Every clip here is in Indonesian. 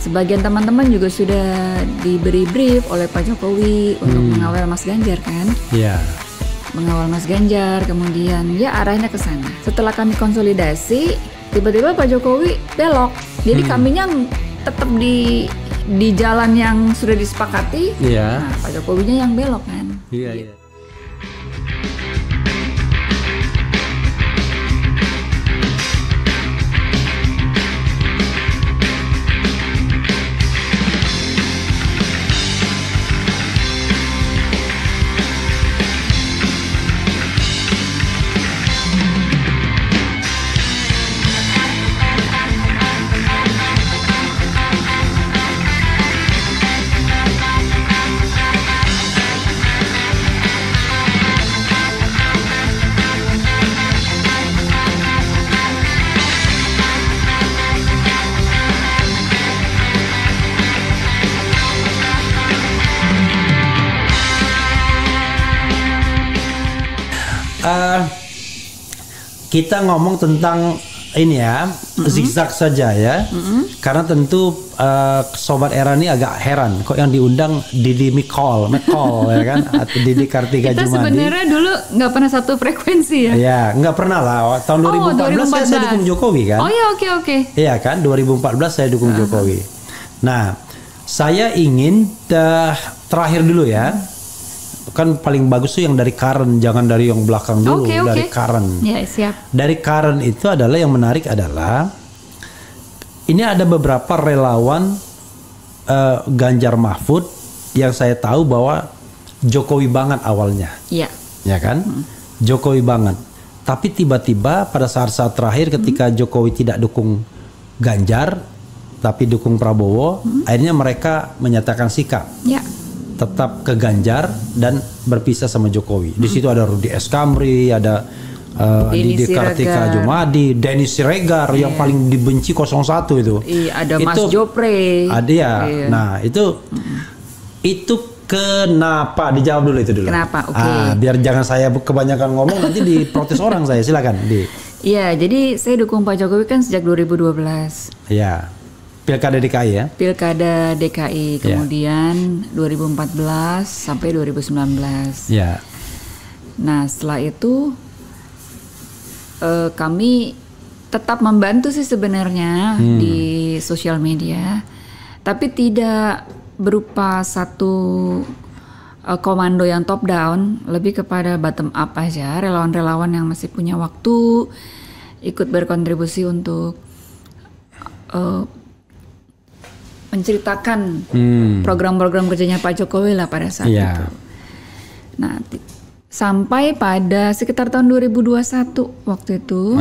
sebagian teman-teman juga sudah diberi brief oleh Pak Jokowi untuk mengawal Mas Ganjar kan? Iya. Mengawal Mas Ganjar, kemudian ya arahnya ke sana. Setelah kami konsolidasi, tiba-tiba Pak Jokowi belok. Jadi kaminya tetap di jalan yang sudah disepakati. Iya. Nah, Pak Jokowinya yang belok kan? Iya, Gitu. iya. Kita ngomong tentang ini ya, zigzag saja ya, karena tentu Sobat Era ini agak heran, kok yang diundang Didi McCall ya kan, atau Didi Kartika Kita Jumadi. sebenarnya dulu nggak pernah satu frekuensi ya? Ya, nggak pernah lah. Tahun 2014 saya dukung Jokowi kan. Oh ya, oke. Iya kan, 2014 saya dukung Jokowi. Nah, saya ingin terakhir dulu ya. Kan paling bagus tuh yang dari current, jangan dari yang belakang dulu, dari current. Ya, siap. Dari current itu adalah yang menarik adalah ini ada beberapa relawan Ganjar Mahfud yang saya tahu bahwa Jokowi banget awalnya. Iya. Ya kan? Jokowi banget. Tapi tiba-tiba pada saat-saat terakhir ketika Jokowi tidak dukung Ganjar tapi dukung Prabowo, akhirnya mereka menyatakan sikap. Ya. Tetap ke Ganjar dan berpisah sama Jokowi. Di situ ada Rudi Eskamri, ada Didi Kartika Jumadi, Denny Siregar yang paling dibenci 01 itu. Iya, ada Mas Jopre. Ada ya. Iya. Nah, itu kenapa? Dijawab dulu itu dulu. Kenapa? Oke. Biar jangan saya kebanyakan ngomong nanti diprotes orang saya. Silakan, Di. Iya, jadi saya dukung Pak Jokowi kan sejak 2012. Iya. Pilkada DKI ya? Pilkada DKI, kemudian 2014 sampai 2019. Ya. Nah, setelah itu kami tetap membantu sih sebenarnya di sosial media, tapi tidak berupa satu komando yang top down, lebih kepada bottom up aja, relawan-relawan yang masih punya waktu ikut berkontribusi untuk menceritakan program-program kerjanya Pak Jokowi lah pada saat itu. Nah, sampai pada sekitar tahun 2021 waktu itu.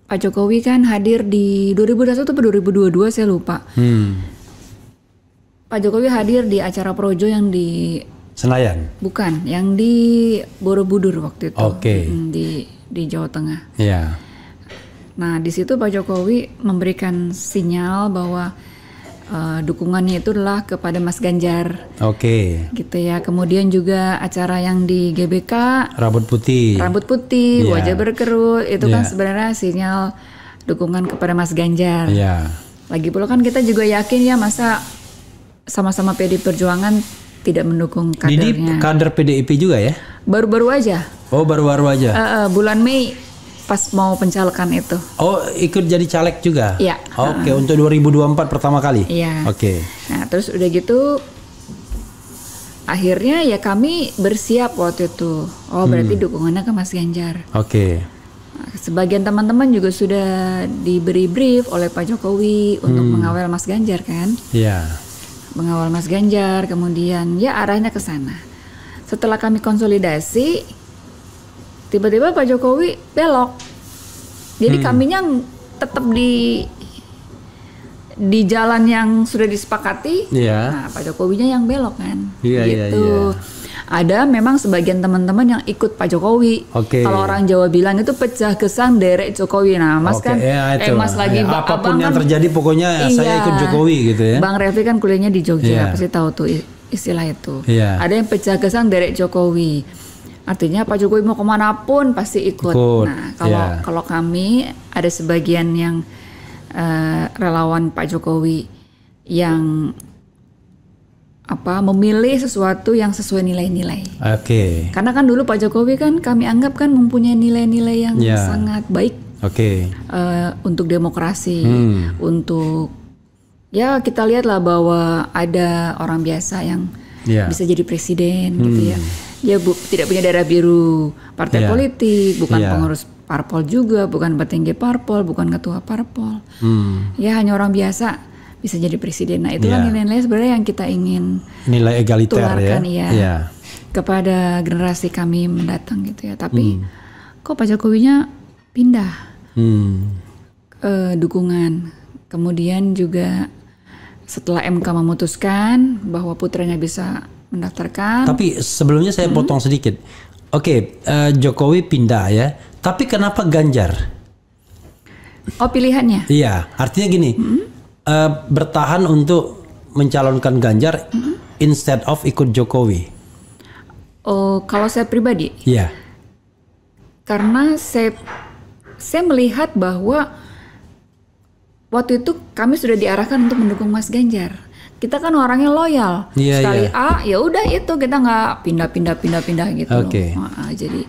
Pak Jokowi kan hadir di 2021 atau 2022 saya lupa. Pak Jokowi hadir di acara Projo yang di Senayan. Bukan, yang di Borobudur waktu itu. Di Jawa Tengah. Iya. Nah, di situ Pak Jokowi memberikan sinyal bahwa dukungannya itu adalah kepada Mas Ganjar. Gitu ya. Kemudian juga acara yang di GBK, rambut putih, wajah berkerut, itu kan sebenarnya sinyal dukungan kepada Mas Ganjar. Lagi pula kan kita juga yakin ya, masa sama-sama PD Perjuangan tidak mendukung kadernya. Didi kader PDIP juga ya? Baru-baru aja. Oh, baru-baru aja. Bulan Mei pas mau pencalekan itu. Oh, ikut jadi caleg juga? Iya. Untuk 2024 pertama kali? Iya. Nah, terus udah gitu akhirnya ya kami bersiap waktu itu. Oh, berarti dukungannya ke Mas Ganjar. Nah, sebagian teman-teman juga sudah diberi brief oleh Pak Jokowi untuk mengawal Mas Ganjar kan? Iya. Mengawal Mas Ganjar, kemudian ya arahnya ke sana. Setelah kami konsolidasi, tiba-tiba Pak Jokowi belok. Jadi kaminya tetap di jalan yang sudah disepakati. Nah, Pak Jokowinya yang belok kan. Gitu. Ada memang sebagian teman-teman yang ikut Pak Jokowi. Kalau orang Jawa bilang itu pecah gesang derek Jokowi. Nah, Mas kan Mas lagi apapun abang yang kan, terjadi pokoknya saya ikut Jokowi gitu ya. Bang Refli kan kuliahnya di Jogja, pasti tahu tuh istilah itu. Ada yang pecah gesang derek Jokowi. Artinya Pak Jokowi mau kemanapun pasti ikut. Nah, kalau kami ada sebagian yang relawan Pak Jokowi yang memilih sesuatu yang sesuai nilai-nilai. Oke. Karena kan dulu Pak Jokowi kan kami anggap kan mempunyai nilai-nilai yang sangat baik. Oke. Untuk demokrasi, untuk kita lihatlah bahwa ada orang biasa yang bisa jadi presiden gitu ya. Dia tidak punya darah biru partai politik, bukan pengurus parpol juga, bukan petinggi parpol, bukan ketua parpol. Ya hanya orang biasa bisa jadi presiden. Nah itulah nilai-nilai sebenarnya yang kita ingin nilai egaliter tularkan kepada generasi kami mendatang gitu ya. Tapi kok Pak Jokowinya pindah dukungan. Kemudian juga setelah MK memutuskan bahwa putranya bisa mendaftarkan. Tapi sebelumnya saya potong sedikit. Oke, Jokowi pindah ya. Tapi kenapa Ganjar? Oh pilihannya? Iya, artinya gini. Bertahan untuk mencalonkan Ganjar instead of ikut Jokowi. Oh, kalau saya pribadi? Iya. Karena saya melihat bahwa waktu itu kami sudah diarahkan untuk mendukung Mas Ganjar. Kita kan orangnya loyal. Sekali A, ya udah itu kita nggak pindah gitu loh. Jadi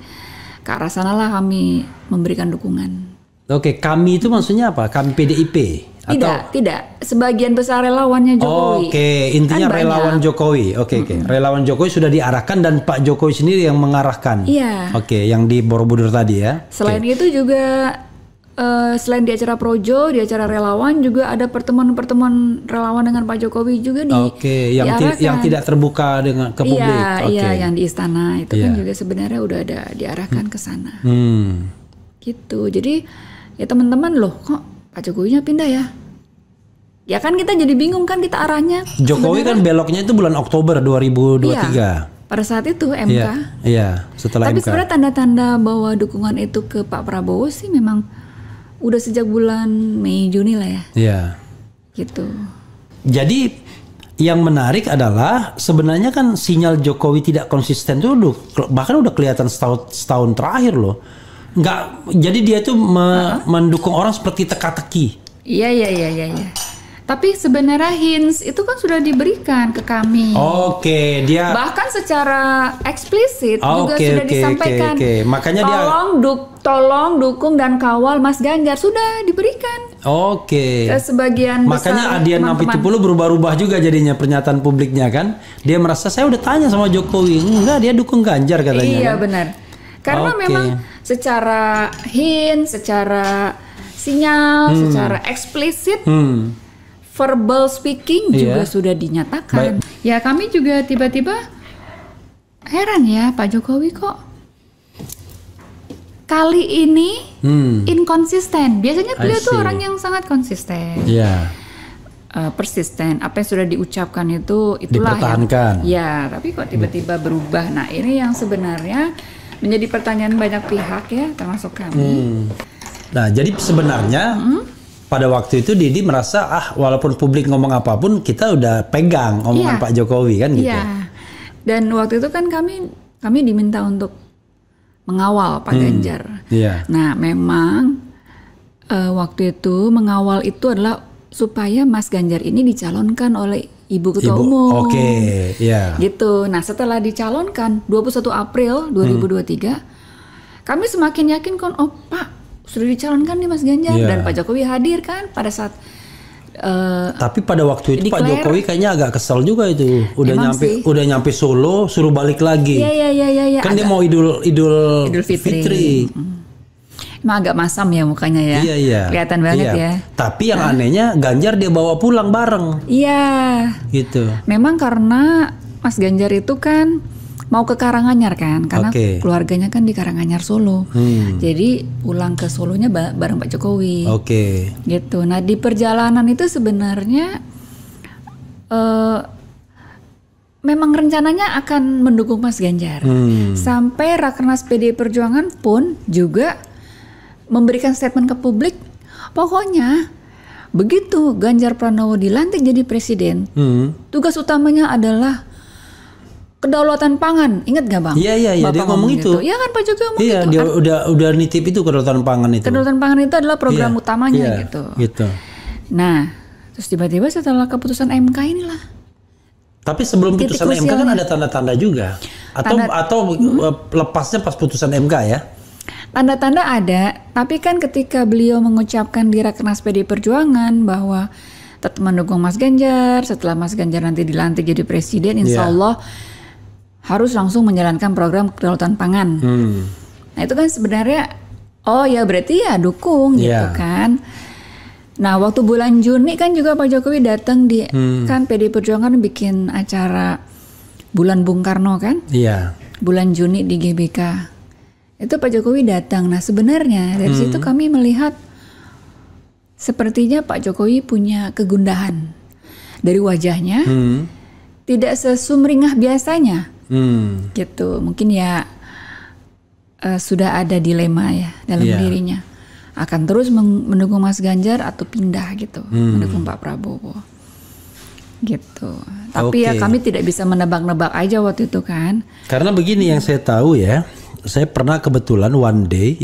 ke arah sanalah kami memberikan dukungan. Oke, kami itu maksudnya apa? Kami PDIP? Tidak. Sebagian besar relawannya Jokowi. Intinya kan relawan Jokowi. Relawan Jokowi sudah diarahkan dan Pak Jokowi sendiri yang mengarahkan. Iya. Yang di Borobudur tadi ya. Selain itu juga selain di acara Projo, di acara relawan juga ada pertemuan-pertemuan relawan dengan Pak Jokowi juga yang tidak terbuka dengan ke publik. Iya, yang di istana itu kan juga sebenarnya udah ada diarahkan ke sana. Gitu. Jadi ya teman-teman loh, kok Pak Jokowinya pindah ya? Ya kan kita jadi bingung kan kita arahnya. Jokowi kan beloknya itu bulan Oktober 2023. Iya, pada saat itu MK. Iya, setelah Tapi MK. sebenarnya tanda-tanda bahwa dukungan itu ke Pak Prabowo sih memang udah sejak bulan Mei Juni lah ya. Iya. Gitu. Jadi yang menarik adalah sebenarnya kan sinyal Jokowi tidak konsisten itu bahkan udah kelihatan setahun terakhir loh. Jadi dia tuh mendukung orang seperti teka-teki. Iya. Tapi sebenarnya hints itu kan sudah diberikan ke kami. Dia bahkan secara eksplisit juga sudah disampaikan. Makanya tolong dukung dan kawal Mas Ganjar sudah diberikan. Sebagian makanya Adian Apitupulu berubah-ubah juga jadinya pernyataan publiknya kan. Dia merasa saya udah tanya sama Jokowi, enggak dia dukung Ganjar katanya. Iya benar. Karena memang secara hint, secara sinyal, secara eksplisit, verbal speaking juga sudah dinyatakan. Ya kami juga tiba-tiba heran ya Pak Jokowi kok kali ini inkonsisten. Biasanya beliau tuh orang yang sangat konsisten. Persisten. Apa yang sudah diucapkan itulah dipertahankan. Tapi kok tiba-tiba berubah. Nah ini yang sebenarnya menjadi pertanyaan banyak pihak ya, termasuk kami. Nah, jadi sebenarnya pada waktu itu Didi merasa walaupun publik ngomong apapun kita udah pegang omongan Pak Jokowi kan gitu. Iya. Dan waktu itu kan kami diminta untuk mengawal Pak Ganjar. Nah, memang waktu itu mengawal itu adalah supaya Mas Ganjar ini dicalonkan oleh Ibu Ketua Umum. Gitu. Nah, setelah dicalonkan 21 April 2023, kami semakin yakin kan, Pak sudah dicalonkan nih Mas Ganjar dan Pak Jokowi hadir kan pada saat tapi pada waktu itu Pak Jokowi kayaknya agak kesel juga itu. Udah nyampe Solo suruh balik lagi. Iya. Kan dia mau Idul Fitri. Emang agak masam ya mukanya ya. Iya. Kelihatan banget ya. Tapi yang anehnya Ganjar dia bawa pulang bareng. Iya. Gitu. Memang karena Mas Ganjar itu kan mau ke Karanganyar kan, karena keluarganya kan di Karanganyar Solo. Jadi pulang ke Solonya bareng Pak Jokowi. Gitu. Nah di perjalanan itu sebenarnya memang rencananya akan mendukung Mas Ganjar. Sampai Rakernas PDI Perjuangan pun juga memberikan statement ke publik, pokoknya begitu Ganjar Pranowo dilantik jadi presiden, tugas utamanya adalah kedaulatan pangan. Ingat gak Bang? Iya, dia ngomong itu. Iya kan Pak Jokowi ngomong itu. Dia udah nitip itu kedaulatan pangan itu. Kedaulatan pangan itu adalah program utamanya gitu. Nah, terus tiba-tiba setelah keputusan MK inilah. Tapi sebelum putusan MK kan ada tanda-tanda juga. Atau lepasnya pas putusan MK ya? Tanda-tanda ada, tapi kan ketika beliau mengucapkan di Rakernas PDI Perjuangan bahwa tetap mendukung Mas Ganjar, setelah Mas Ganjar nanti dilantik jadi presiden, insya Allah harus langsung menjalankan program kedaulatan pangan. Nah itu kan sebenarnya, oh ya berarti ya dukung gitu kan. Nah waktu bulan Juni kan juga Pak Jokowi datang di kan PDI Perjuangan bikin acara Bulan Bung Karno kan? Iya. Bulan Juni di GBK. Itu Pak Jokowi datang. Nah sebenarnya dari situ kami melihat sepertinya Pak Jokowi punya kegundahan dari wajahnya, tidak sesumringah biasanya, gitu. Mungkin ya sudah ada dilema ya dalam dirinya, akan terus mendukung Mas Ganjar atau pindah gitu, mendukung Pak Prabowo, gitu. Tapi ya kami tidak bisa menebak-nebak aja waktu itu kan. Karena begini yang saya tahu ya. Saya pernah kebetulan one day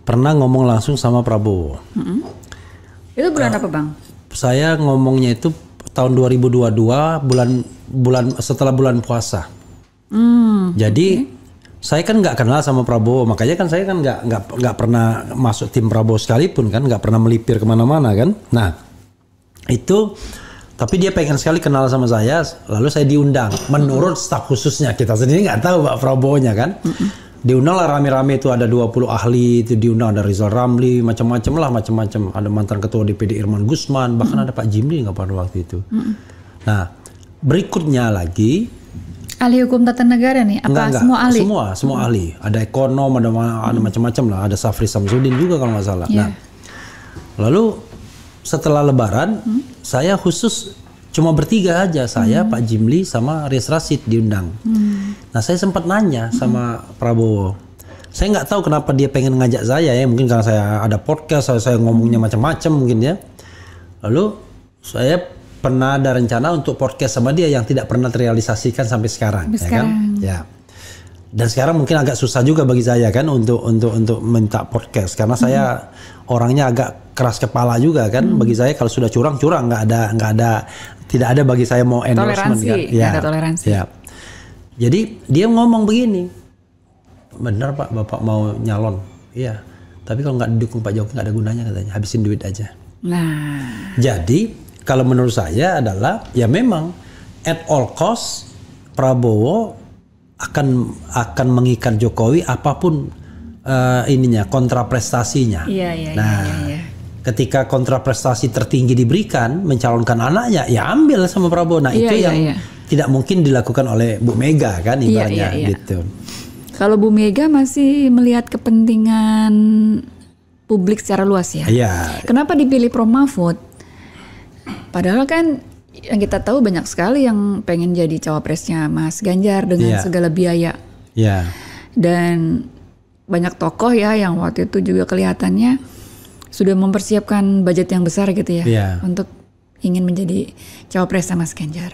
pernah ngomong langsung sama Prabowo. Itu bulan apa Bang? Saya ngomongnya itu tahun 2022 bulan setelah bulan puasa. Jadi saya kan nggak kenal sama Prabowo, makanya kan saya kan nggak pernah masuk tim Prabowo sekalipun kan, nggak pernah melipir kemana-mana kan. Nah itu. Tapi dia pengen sekali kenal sama saya, lalu saya diundang. Menurut staf khususnya, kita sendiri nggak tahu Pak Prabowo-nya kan. Diundang lah rame-rame itu, ada 20 ahli itu diundang, ada Rizal Ramli, macam-macam. Ada mantan ketua DPD Irman Gusman, bahkan ada Pak Jimli nggak pada waktu itu. Nah berikutnya lagi. Ahli hukum tata negara nih? Apa enggak, semua ahli? Semua ahli. Ada ekonom, ada macam-macam lah. Ada Safri Samsudin juga kalau nggak salah. Nah lalu setelah Lebaran, saya khusus cuma bertiga aja, saya, Pak Jimli, sama Rias Rasid diundang. Nah saya sempat nanya sama Prabowo, saya nggak tahu kenapa dia pengen ngajak saya ya, mungkin karena saya ada podcast, saya ngomongnya macam-macam mungkin ya. Lalu saya pernah ada rencana untuk podcast sama dia yang tidak pernah terrealisasikan sampai sekarang, ya kan? Ya. Dan sekarang mungkin agak susah juga bagi saya kan untuk minta podcast karena saya orangnya agak keras kepala juga kan. Bagi saya kalau sudah curang tidak ada bagi saya mau endorsement kan. Ya, ada toleransi. Ya. Jadi dia ngomong begini, benar Pak, Bapak mau nyalon, iya. Tapi kalau nggak didukung Pak Jokowi nggak ada gunanya katanya, habisin duit aja. Nah. Jadi kalau menurut saya adalah ya memang at all cost Prabowo akan mengikat Jokowi apapun kontraprestasinya. Iya. Ketika kontraprestasi tertinggi diberikan mencalonkan anaknya, ya ambil sama Prabowo. Nah itu yang tidak mungkin dilakukan oleh Bu Mega kan ibaratnya gitu. Kalau Bu Mega masih melihat kepentingan publik secara luas ya. Iya. Kenapa dipilih Prof Mahfud? Padahal kan yang kita tahu banyak sekali yang pengen jadi cawapresnya Mas Ganjar dengan segala biaya. Iya. Dan banyak tokoh ya yang waktu itu juga kelihatannya sudah mempersiapkan budget yang besar gitu ya untuk ingin menjadi cawapres Mas Ganjar.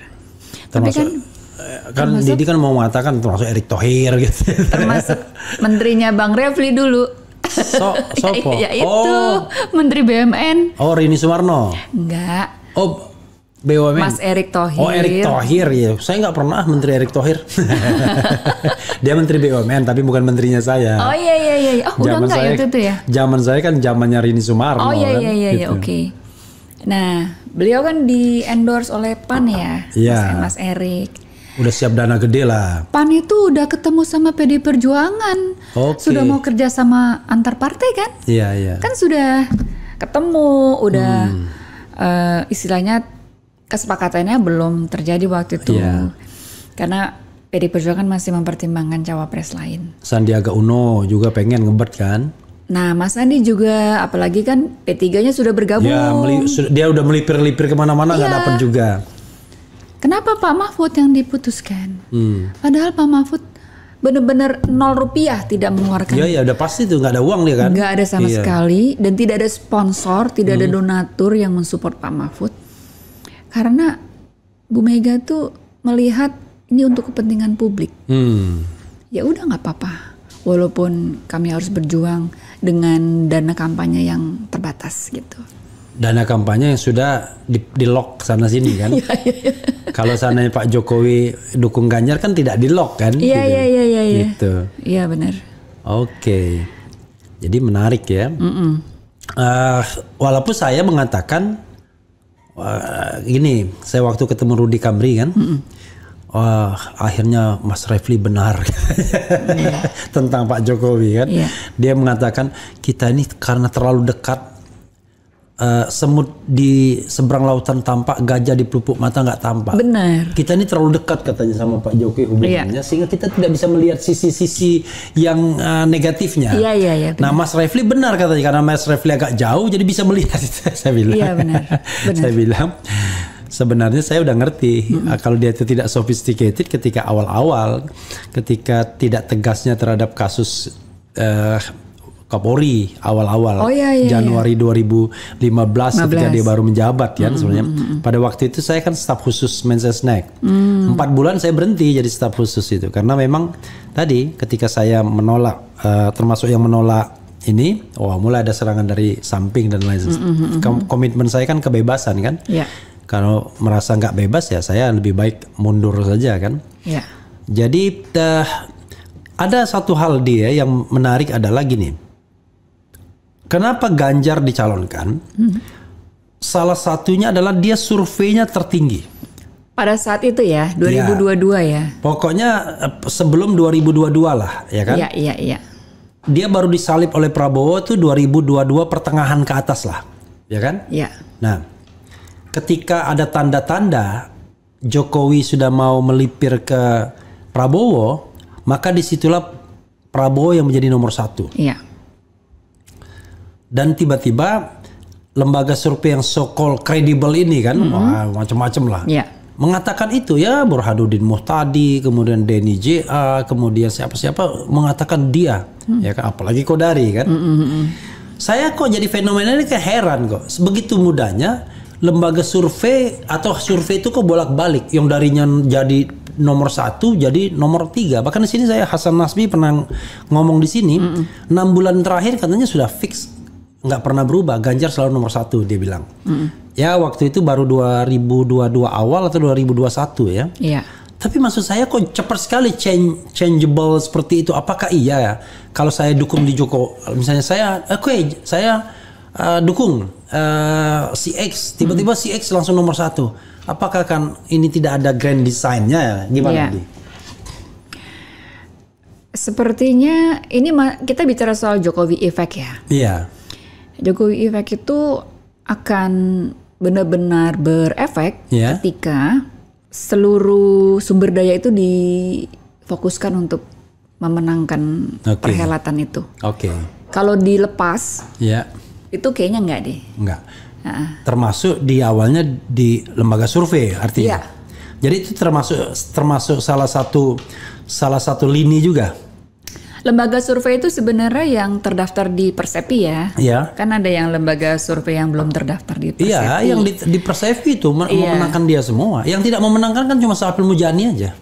Termasuk, Tapi kan Didi kan mau mengatakan termasuk Erick Thohir gitu. Termasuk menterinya Bang Refli dulu. Sopo? Ya itu Menteri BUMN. Oh Rini Sumarno. Enggak. Oh BUMN. Mas Erick Thohir. Oh Erick Thohir ya. Saya nggak pernah Menteri Erick Thohir. Dia Menteri BUMN tapi bukan menterinya saya. Oh iya. Oh udah enggak ya itu ya. Zaman saya kan zamannya Rini Sumarno. Oh iya gitu. Oke. Nah beliau kan di endorse oleh PAN ya. Mas Erick. Udah siap dana gede lah. PAN itu udah ketemu sama PDI Perjuangan. Sudah mau kerja sama antar partai kan? Iya. Kan sudah ketemu, udah istilahnya kesepakatannya belum terjadi waktu itu. Karena PDI Perjuangan masih mempertimbangkan cawapres lain. Sandiaga Uno juga pengen ngebet kan? Nah Mas Sandi juga, apalagi kan P3-nya sudah bergabung. Ya, dia udah melipir-lipir kemana-mana nggak dapat juga. Kenapa Pak Mahfud yang diputuskan? Padahal Pak Mahfud benar-benar 0 rupiah tidak mengeluarkan. Iya udah pasti tuh nggak ada uang dia kan? Nggak ada sama sekali dan tidak ada sponsor, tidak ada donatur yang mensupport Pak Mahfud. Karena Bu Mega tuh melihat ini untuk kepentingan publik. Ya udah nggak apa-apa, walaupun kami harus berjuang dengan dana kampanye yang terbatas gitu. dana kampanye yang sudah di lock sana sini kan. Kalau seandainya Pak Jokowi dukung Ganjar kan tidak di lock kan. Iya gitu. Iya benar. Oke. Jadi menarik ya. Walaupun saya mengatakan gini, saya waktu ketemu Rudy Kamri kan. Akhirnya Mas Refli benar tentang Pak Jokowi kan. Dia mengatakan kita ini karena terlalu dekat, semut di seberang lautan tampak, gajah di pelupuk mata nggak tampak. Benar. Kita ini terlalu dekat katanya sama Pak Jokowi hubungannya, sehingga kita tidak bisa melihat sisi-sisi yang negatifnya. Iya. Nah, Mas Refli benar katanya, karena Mas Refli agak jauh jadi bisa melihat. Saya bilang. Iya benar. Saya bilang sebenarnya saya udah ngerti kalau dia itu tidak sophisticated ketika awal-awal, ketika tidak tegasnya terhadap kasus Kapolri awal-awal Januari 2015 ketika dia baru menjabat kan sebenarnya. Pada waktu itu saya kan staf khusus Mensesnek. 4 bulan saya berhenti jadi staf khusus itu karena memang tadi ketika saya menolak, termasuk yang menolak ini, mulai ada serangan dari samping dan lain sebagainya. Komitmen saya kan kebebasan kan. Kalau merasa nggak bebas ya saya lebih baik mundur saja kan. Jadi ada satu hal dia yang menarik adalah gini. Kenapa Ganjar dicalonkan? Salah satunya adalah dia surveinya tertinggi. Pada saat itu ya, 2022 ya. Pokoknya sebelum 2022 lah, ya kan? Iya. Dia baru disalib oleh Prabowo itu 2022 pertengahan ke atas lah, ya kan? Iya. Nah, ketika ada tanda-tanda Jokowi sudah mau melipir ke Prabowo, maka disitulah Prabowo yang menjadi nomor 1. Iya. Dan tiba-tiba lembaga survei yang so-called kredibel ini kan, macam-macam lah, mengatakan itu ya, Burhanuddin Muhtadi, kemudian Denny J.A, kemudian siapa-siapa mengatakan dia, ya kan, apalagi Kodari kan. Saya kok jadi fenomena ini kayak heran kok, begitu mudahnya lembaga survei atau survei itu kok bolak-balik, yang darinya jadi nomor 1 jadi nomor 3. Bahkan di sini saya Hasan Nasbi pernah ngomong di sini, 6 bulan terakhir katanya sudah fix. Nggak pernah berubah, Ganjar selalu nomor 1 dia bilang. Ya waktu itu baru 2022 awal atau 2021 ya. Iya. Tapi maksud saya kok cepat sekali changeable seperti itu. Apakah iya ya? Kalau saya dukung di Jokowi, misalnya saya dukung si X, tiba-tiba si X langsung nomor 1. Apakah kan ini tidak ada grand design-nya ya? Gimana Di? Sepertinya ini kita bicara soal Jokowi effect ya. Iya. Jokowi effect itu akan benar-benar berefek ketika seluruh sumber daya itu difokuskan untuk memenangkan perhelatan itu. Kalau dilepas, itu kayaknya enggak deh. Enggak. Termasuk di awalnya di lembaga survei artinya. Jadi itu termasuk salah satu lini juga. Lembaga survei itu sebenarnya yang terdaftar di Persepi ya. Kan ada yang lembaga survei yang belum terdaftar di Persepi. Iya, yang di Persepi itu memenangkan dia semua. Yang tidak memenangkan kan cuma Saiful Mujani aja.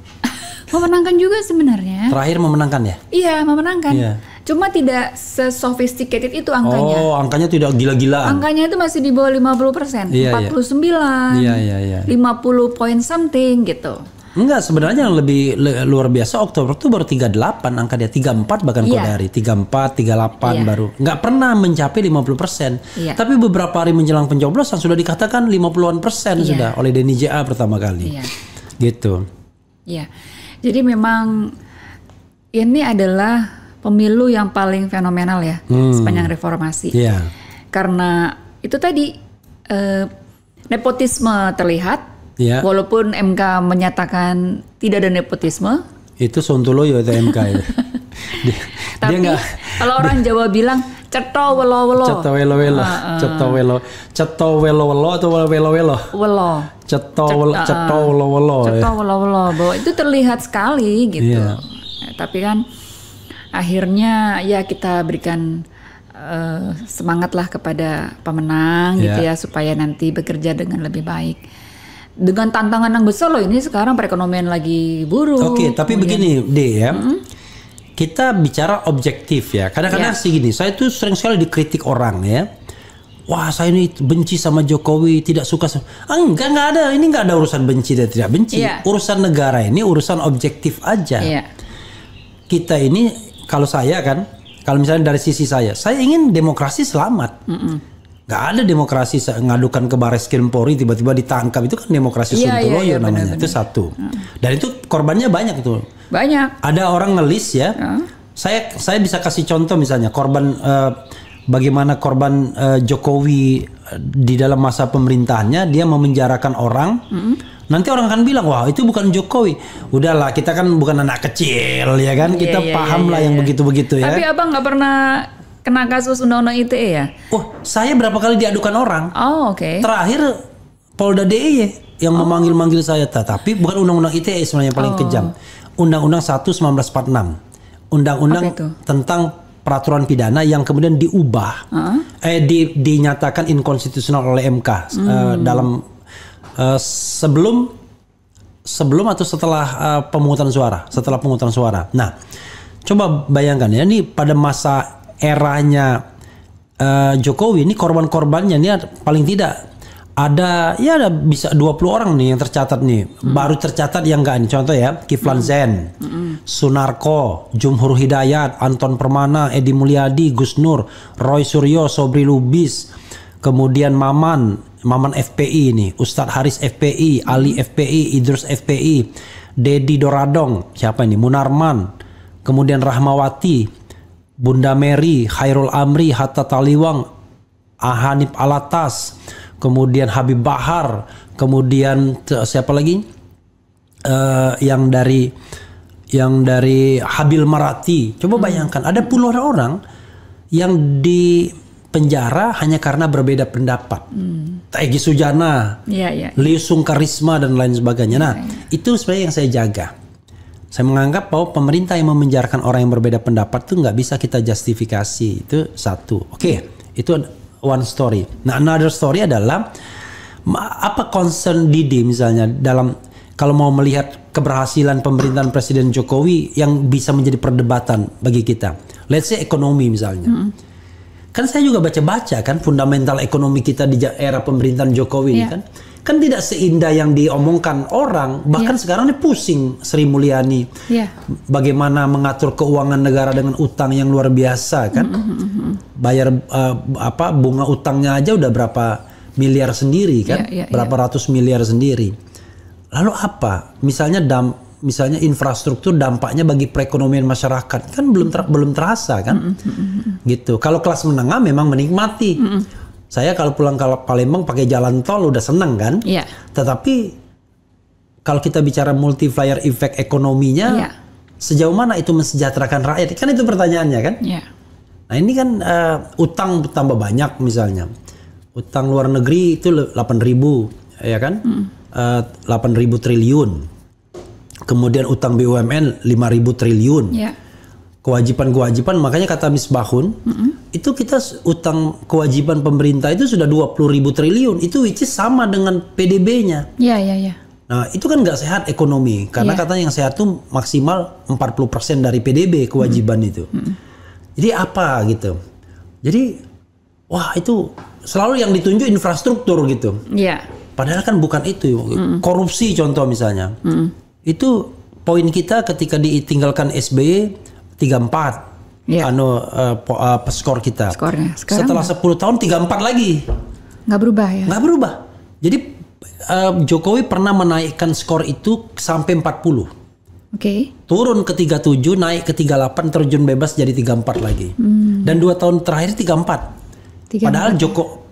Memenangkan juga sebenarnya. Terakhir memenangkan ya? Iya, memenangkan. Cuma tidak se-sophisticated itu angkanya. Oh, angkanya tidak gila-gilaan. Angkanya itu masih di bawah 50%. 49. 50 point something gitu. Enggak, sebenarnya yang lebih luar biasa Oktober itu baru 38 angka dia, 34 bahkan Kodari, 34, 38 baru. Enggak pernah mencapai 50%. Tapi beberapa hari menjelang pencoblosan sudah dikatakan 50-an% sudah oleh Denny J.A pertama kali. Gitu. Iya. Jadi memang ini adalah pemilu yang paling fenomenal ya sepanjang reformasi. Karena itu tadi nepotisme terlihat. Walaupun MK menyatakan tidak ada nepotisme, itu Sontoloyo itu MK itu. Tapi kalau orang Jawa bilang ceto welo welo, ceto welo welo, ceto welo welo atau welo welo, ceto welo welo, bahwa itu terlihat sekali gitu. Tapi kan akhirnya ya kita berikan semangatlah kepada pemenang gitu ya, supaya nanti bekerja dengan lebih baik. Dengan tantangan yang besar loh ini sekarang, perekonomian lagi buruk. Tapi begini deh ya, kita bicara objektif ya. Kadang-kadang sih gini, saya tuh sering sekali dikritik orang ya. wah saya ini benci sama Jokowi, tidak suka. Enggak ada. Ini enggak ada urusan benci dan tidak benci. Urusan negara ini urusan objektif aja. Kita ini, kalau saya kan, kalau misalnya dari sisi saya ingin demokrasi selamat. Gak ada demokrasi ngadukan ke Barreskrim Polri tiba-tiba ditangkap, itu kan demokrasi Sontoloyo namanya. Bener. Itu satu. Dan itu korbannya banyak tuh. Banyak. Ada orang ngelis ya. Saya bisa kasih contoh misalnya korban bagaimana korban Jokowi di dalam masa pemerintahannya dia memenjarakan orang. Nanti orang akan bilang, wah itu bukan Jokowi. Udahlah, kita kan bukan anak kecil ya kan. Kita paham lah yang begitu-begitu ya. Tapi abang nggak pernah kena kasus undang-undang ITE ya? Oh, saya berapa kali diadukan orang. Oh, oke. Terakhir Polda DIY yang memanggil-manggil saya. Tapi bukan undang-undang ITE sebenarnya yang paling kejam. Undang-undang 1 1946. Undang-undang tentang peraturan pidana yang kemudian diubah. Dinyatakan inkonstitusional oleh MK dalam sebelum atau setelah pemungutan suara. Nah, coba bayangkan ya, ini pada masa eranya Jokowi, ini korban-korbannya ini paling tidak ada bisa 20 orang nih yang tercatat nih. Baru tercatat yang enggak ini. Contoh ya, Kiflan Zen, Sunarko, Jumhur Hidayat, Anton Permana, Edi Mulyadi, Gus Nur, Roy Suryo, Sobri Lubis, kemudian Maman FPI ini, Ustadz Haris FPI, Ali FPI, Idrus FPI, Dedi Doradong, siapa ini? Munarman, kemudian Rahmawati, Bunda Mary, Khairul Amri, Hatta Taliwang, Ahanif Alatas, kemudian Habib Bahar, kemudian siapa lagi? Yang dari Habil Marati. Coba bayangkan, ada puluhan orang yang di penjara hanya karena berbeda pendapat. Egy Sujana, Liu Sungkarisma dan lain sebagainya. Nah, itu sebenarnya yang saya jaga. Saya menganggap bahwa pemerintah yang memenjarakan orang yang berbeda pendapat itu nggak bisa kita justifikasi. Itu satu. Oke, itu one story. Nah, another story adalah apa concern Didi misalnya dalam kalau mau melihat keberhasilan pemerintahan Presiden Jokowi yang bisa menjadi perdebatan bagi kita. Let's say ekonomi misalnya. Kan saya juga baca-baca kan fundamental ekonomi kita di era pemerintahan Jokowi ini kan tidak seindah yang diomongkan orang. Bahkan sekarang ini pusing Sri Mulyani. Bagaimana mengatur keuangan negara dengan utang yang luar biasa kan. Bayar bunga utangnya aja udah berapa miliar sendiri kan. Berapa ratus miliar sendiri. Lalu apa? Misalnya infrastruktur dampaknya bagi perekonomian masyarakat kan belum terasa kan. Gitu. Kalau kelas menengah memang menikmati. Saya kalau pulang ke Palembang pakai jalan tol udah seneng kan. Tetapi kalau kita bicara multiplier effect ekonominya, sejauh mana itu mensejahterakan rakyat? Kan itu pertanyaannya kan. Nah ini kan utang tambah banyak misalnya. Utang luar negeri itu 8.000 ya kan. 8.000 triliun. Kemudian utang BUMN 5.000 triliun. Kewajiban makanya kata Misbahun itu kita utang kewajiban pemerintah itu sudah 20.000 triliun, itu which is sama dengan PDB-nya. Nah itu kan nggak sehat ekonomi karena katanya yang sehat tuh maksimal 40% dari PDB kewajiban itu. Jadi apa gitu? Jadi wah itu selalu yang ditunjuk infrastruktur gitu. Padahal kan bukan itu. Korupsi contoh misalnya. Itu poin kita ketika ditinggalkan SBY 34 skor kita. Setelah 10 tahun 34 lagi. Nggak berubah ya? Nggak berubah. Jadi Jokowi pernah menaikkan skor itu sampai 40. Turun ke 37, naik ke 38, terjun bebas jadi 34 lagi. Dan 2 tahun terakhir 34.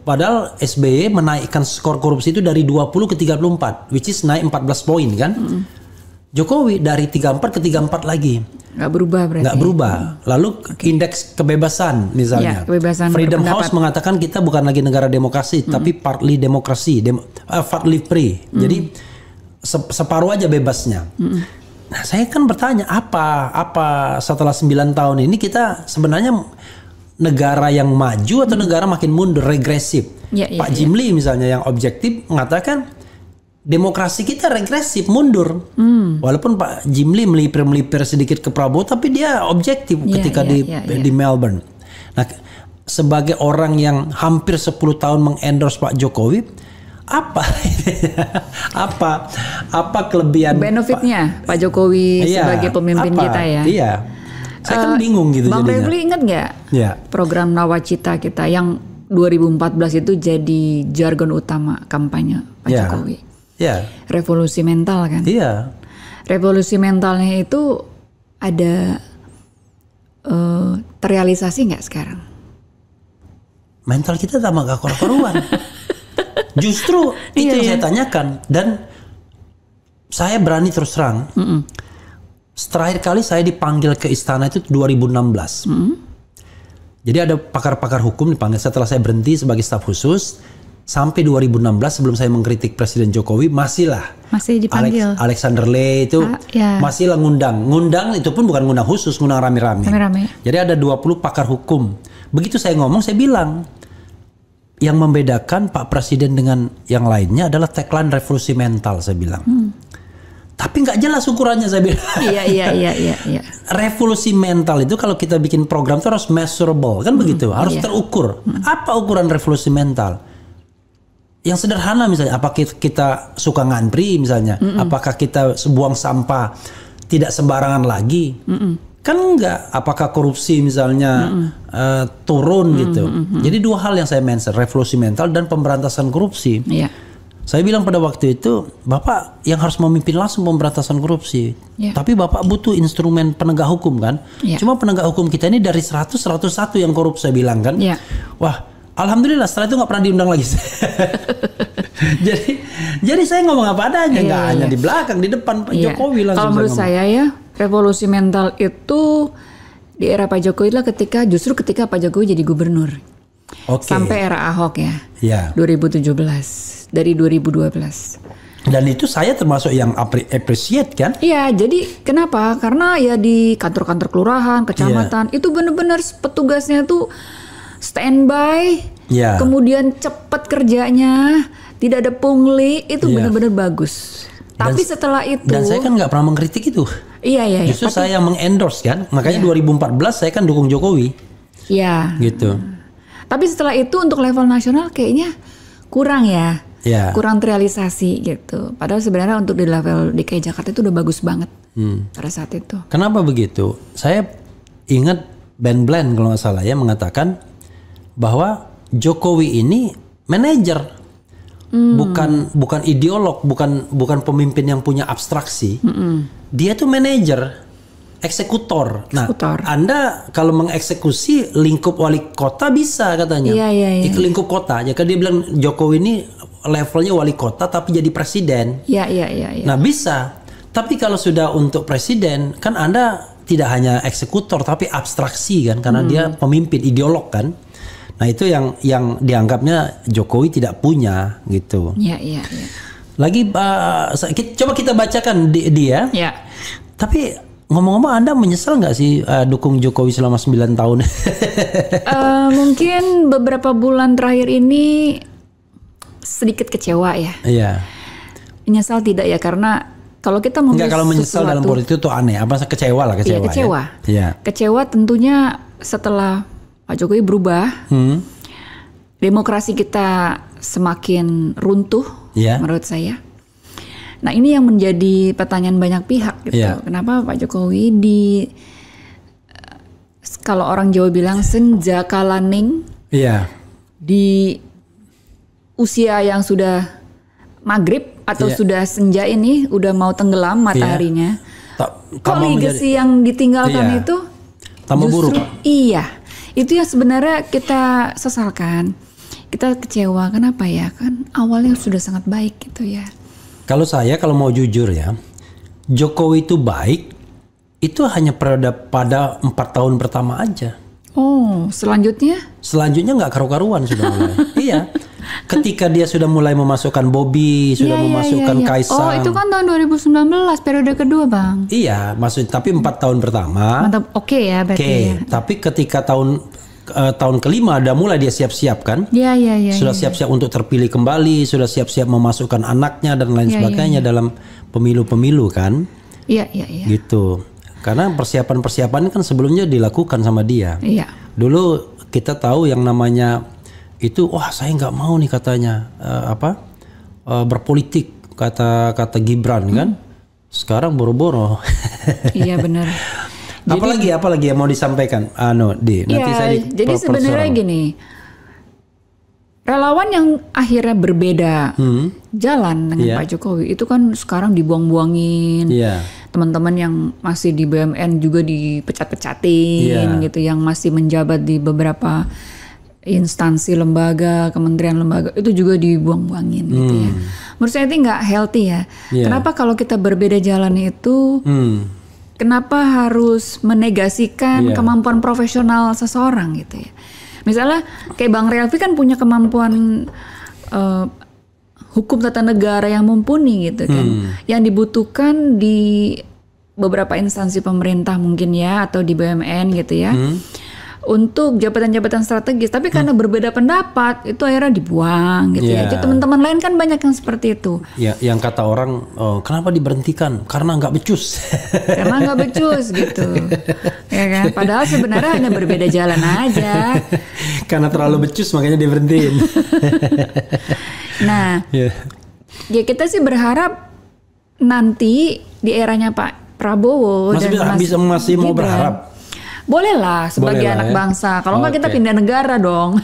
Padahal SBY menaikkan skor korupsi itu dari 20 ke 34, which is naik 14 poin kan. Jokowi dari 34 ke 34 lagi. Nggak berubah berarti. Nggak berubah. Lalu indeks kebebasan misalnya. Kebebasan Freedom berpendapat. House mengatakan kita bukan lagi negara demokrasi, tapi partly demokrasi, partly free. Jadi separuh aja bebasnya. Nah, saya kan bertanya apa setelah 9 tahun ini kita sebenarnya negara yang maju atau negara makin mundur, regresif. Pak Jimli misalnya yang objektif mengatakan demokrasi kita regresif, mundur. Walaupun Pak Jimli melipir sedikit ke Prabowo, tapi dia objektif ketika di Melbourne. Nah, sebagai orang yang hampir 10 tahun mengendorse Pak Jokowi, apa apa kelebihan benefitnya Pak Jokowi sebagai pemimpin kita ya? Iya, saya kan bingung gitu. Bang Refli ingat nggak program Nawacita kita yang 2014 itu jadi jargon utama kampanye Pak Jokowi? Revolusi mental kan? Iya. Revolusi mentalnya itu ada terrealisasi nggak sekarang? Mental kita tambah gak karu-karuan. Justru itu yang saya tanyakan, dan saya berani terus terang. Terakhir kali saya dipanggil ke istana itu 2016. Jadi ada pakar-pakar hukum dipanggil setelah saya berhenti sebagai staf khusus. Sampai 2016 sebelum saya mengkritik Presiden Jokowi masih dipanggil. Alexander Ley itu masih lah ngundang itu pun bukan ngundang khusus, ngundang rame-rame. Jadi ada 20 pakar hukum. Begitu saya ngomong, saya bilang yang membedakan Pak Presiden dengan yang lainnya adalah tagline revolusi mental, saya bilang. Tapi nggak jelas ukurannya, saya bilang. Iya. Revolusi mental itu kalau kita bikin program itu harus measurable, kan begitu, harus terukur. Apa ukuran revolusi mental? Yang sederhana misalnya, apakah kita suka ngantri misalnya, apakah kita buang sampah tidak sembarangan lagi? Kan enggak. Apakah korupsi misalnya turun gitu. Jadi dua hal yang saya mention, revolusi mental dan pemberantasan korupsi. Saya bilang pada waktu itu, Bapak yang harus memimpin langsung pemberantasan korupsi. Tapi Bapak butuh instrumen penegak hukum kan. Cuma penegak hukum kita ini dari 101 yang korup, saya bilang kan. Wah, alhamdulillah setelah itu nggak pernah diundang lagi. jadi saya ngomong apa adanya, nggak hanya di belakang, di depan Pak Jokowi langsung. Kalau menurut saya ya, revolusi mental itu di era Pak Jokowi adalah justru ketika Pak Jokowi jadi gubernur. Sampai era Ahok ya. 2017 dari 2012. Dan itu saya termasuk yang appreciate kan? Iya, jadi kenapa? Karena ya di kantor-kantor kelurahan, kecamatan itu benar-benar petugasnya tuh standby, kemudian cepat kerjanya, tidak ada pungli, itu benar-benar bagus. Tapi setelah itu, dan saya kan nggak pernah mengkritik itu. Iya. Justru saya yang mengendorse kan, makanya 2014 saya kan dukung Jokowi. Iya. Gitu. Tapi setelah itu untuk level nasional kayaknya kurang ya. Kurang terrealisasi gitu. Padahal sebenarnya untuk di level DKI Jakarta itu udah bagus banget pada saat itu. Kenapa begitu? Saya ingat Ben Bland kalau nggak salah ya mengatakan bahwa Jokowi ini manajer, bukan ideolog, bukan pemimpin yang punya abstraksi. Dia tuh manajer, eksekutor. Nah, Anda kalau mengeksekusi lingkup wali kota bisa katanya. Iya. Lingkup kota. Jadi dia bilang Jokowi ini levelnya wali kota tapi jadi presiden. Iya. Nah bisa. Tapi kalau sudah untuk presiden kan Anda tidak hanya eksekutor tapi abstraksi kan, karena dia pemimpin, ideolog kan. Nah itu yang dianggapnya Jokowi tidak punya gitu. Iya. Lagi coba kita bacakan dia. Iya. Tapi ngomong-ngomong, Anda menyesal nggak sih dukung Jokowi selama 9 tahun? Mungkin beberapa bulan terakhir ini sedikit kecewa ya. Iya. Menyesal tidak ya, karena kalau kita memilih kalau menyesal dalam politik itu aneh. Apa kecewa lah, kecewa. Iya, kecewa. Ya? Kecewa tentunya setelah Pak Jokowi berubah. Demokrasi kita semakin runtuh menurut saya. Nah ini yang menjadi pertanyaan banyak pihak gitu. Kenapa Pak Jokowi kalau orang Jawa bilang senja kalaning, di usia yang sudah maghrib atau sudah senja ini, udah mau tenggelam mataharinya, kok legacy yang ditinggalkan itu tambah justru buruk. Iya, itu yang sebenarnya kita sesalkan, kita kecewa. Kenapa ya? Kan awalnya sudah sangat baik gitu ya. Kalau mau jujur ya, Jokowi itu baik, itu hanya pada 4 tahun pertama aja. Oh, selanjutnya? Selanjutnya nggak karu-karuan sudah mulai. Iya, ketika dia sudah mulai memasukkan Bobby, sudah memasukkan Kaisang. Oh, itu kan tahun 2019, periode kedua, Bang. Iya, tapi 4 tahun pertama. Mantap, oke ya berarti. Ya. Tapi ketika tahun kelima udah mulai dia siap-siap kan? Iya. Sudah siap-siap untuk terpilih kembali, sudah siap-siap memasukkan anaknya dan lain sebagainya dalam pemilu-pemilu kan? Iya. Gitu. Karena persiapan kan sebelumnya dilakukan sama dia. Iya. Dulu kita tahu yang namanya itu, wah saya nggak mau nih katanya berpolitik kata Gibran kan. Sekarang boro-boro. Iya benar. Apalagi yang mau disampaikan, nanti saya jadi sebenarnya gini. Relawan yang akhirnya berbeda jalan dengan Pak Jokowi itu kan sekarang dibuang-buangin. Teman-teman yang masih di BUMN juga dipecat-pecatin gitu, yang masih menjabat di beberapa instansi lembaga, kementerian lembaga itu juga dibuang-buangin gitu ya. Menurut saya itu nggak healthy ya. Kenapa kalau kita berbeda jalan itu, kenapa harus menegasikan kemampuan profesional seseorang gitu ya? Misalnya kayak Bang Relvi kan punya kemampuan hukum tata negara yang mumpuni gitu kan. Yang dibutuhkan di beberapa instansi pemerintah mungkin ya, atau di BUMN gitu ya. Untuk jabatan-jabatan strategis, tapi karena berbeda pendapat itu akhirnya dibuang gitu ya. Jadi teman-teman lain kan banyak yang seperti itu. Ya, yang kata orang, kenapa diberhentikan? Karena nggak becus. Karena nggak becus gitu, ya kan? Padahal sebenarnya hanya berbeda jalan aja. Karena terlalu becus makanya diberhentiin. Nah, ya kita sih berharap nanti di eranya Pak Prabowo masih mau berharap. Bolehlah sebagai anak bangsa. Kalau nggak kita pindah negara dong.